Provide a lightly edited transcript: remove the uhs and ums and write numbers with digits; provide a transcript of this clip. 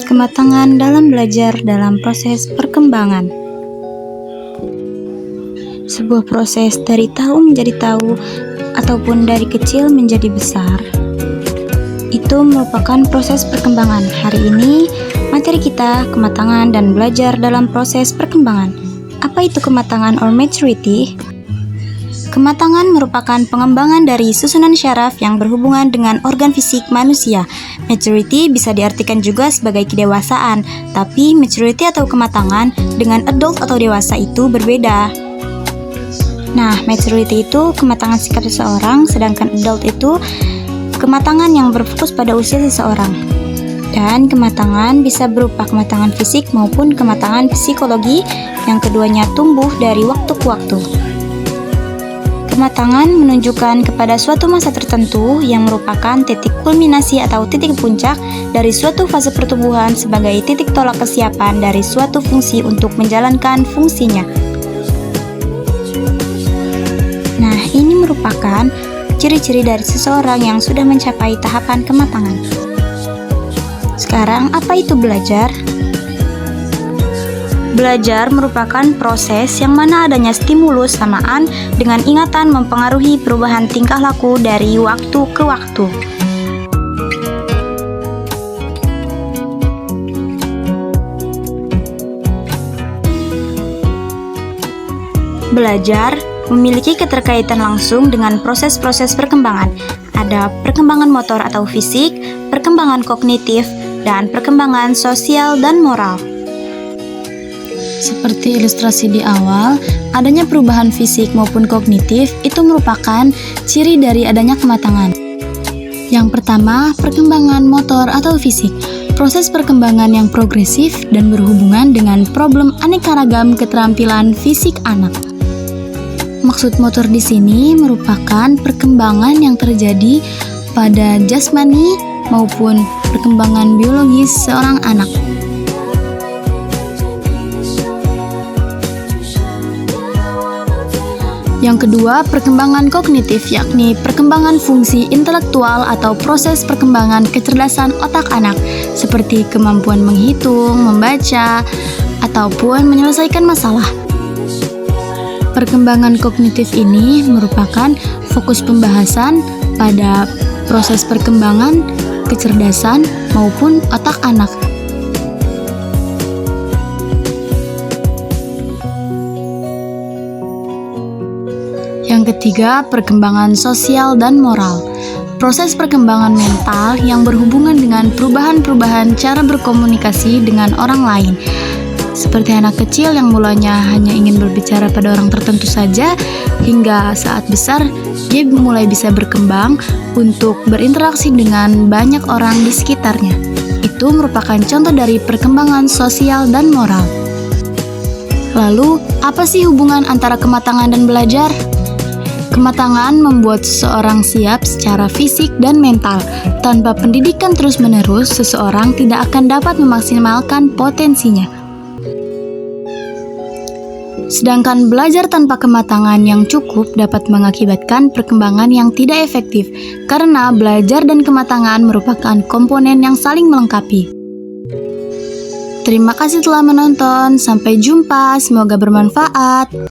Kematangan dalam belajar dalam proses perkembangan. Sebuah proses dari tahu menjadi tahu ataupun dari kecil menjadi besar, itu merupakan proses perkembangan. Hari ini materi kita kematangan dan belajar dalam proses perkembangan. Apa itu kematangan or maturity? Kematangan merupakan pengembangan dari susunan syaraf yang berhubungan dengan organ fisik manusia. Maturity bisa diartikan juga sebagai kedewasaan, tapi maturity atau kematangan dengan adult atau dewasa itu berbeda. Nah, maturity itu kematangan sikap seseorang, sedangkan adult itu kematangan yang berfokus pada usia seseorang. Dan kematangan bisa berupa kematangan fisik maupun kematangan psikologi yang keduanya tumbuh dari waktu ke waktu. Kematangan menunjukkan kepada suatu masa tertentu yang merupakan titik kulminasi atau titik puncak dari suatu fase pertumbuhan sebagai titik tolak kesiapan dari suatu fungsi untuk menjalankan fungsinya. Nah, ini merupakan ciri-ciri dari seseorang yang sudah mencapai tahapan kematangan. Sekarang, apa itu belajar? Belajar merupakan proses yang mana adanya stimulus samaan dengan ingatan mempengaruhi perubahan tingkah laku dari waktu ke waktu. Belajar memiliki keterkaitan langsung dengan proses-proses perkembangan. Ada perkembangan motor atau fisik, perkembangan kognitif, dan perkembangan sosial dan moral. Seperti ilustrasi di awal, adanya perubahan fisik maupun kognitif itu merupakan ciri dari adanya kematangan. Yang pertama, perkembangan motor atau fisik. Proses perkembangan yang progresif dan berhubungan dengan problem aneka ragam keterampilan fisik anak. Maksud motor di sini merupakan perkembangan yang terjadi pada jasmani maupun perkembangan biologis seorang anak. Yang kedua, perkembangan kognitif, yakni perkembangan fungsi intelektual atau proses perkembangan kecerdasan otak anak, seperti kemampuan menghitung, membaca, ataupun menyelesaikan masalah. Perkembangan kognitif ini merupakan fokus pembahasan pada proses perkembangan kecerdasan maupun otak anak. Yang ketiga, perkembangan sosial dan moral. Proses perkembangan mental yang berhubungan dengan perubahan-perubahan cara berkomunikasi dengan orang lain. Seperti anak kecil yang mulanya hanya ingin berbicara pada orang tertentu saja, hingga saat besar dia mulai bisa berkembang untuk berinteraksi dengan banyak orang di sekitarnya. Itu merupakan contoh dari perkembangan sosial dan moral. Lalu, apa sih hubungan antara kematangan dan belajar? Kematangan membuat seseorang siap secara fisik dan mental. Tanpa pendidikan terus-menerus, seseorang tidak akan dapat memaksimalkan potensinya. Sedangkan belajar tanpa kematangan yang cukup dapat mengakibatkan perkembangan yang tidak efektif, karena belajar dan kematangan merupakan komponen yang saling melengkapi. Terima kasih telah menonton, sampai jumpa, semoga bermanfaat.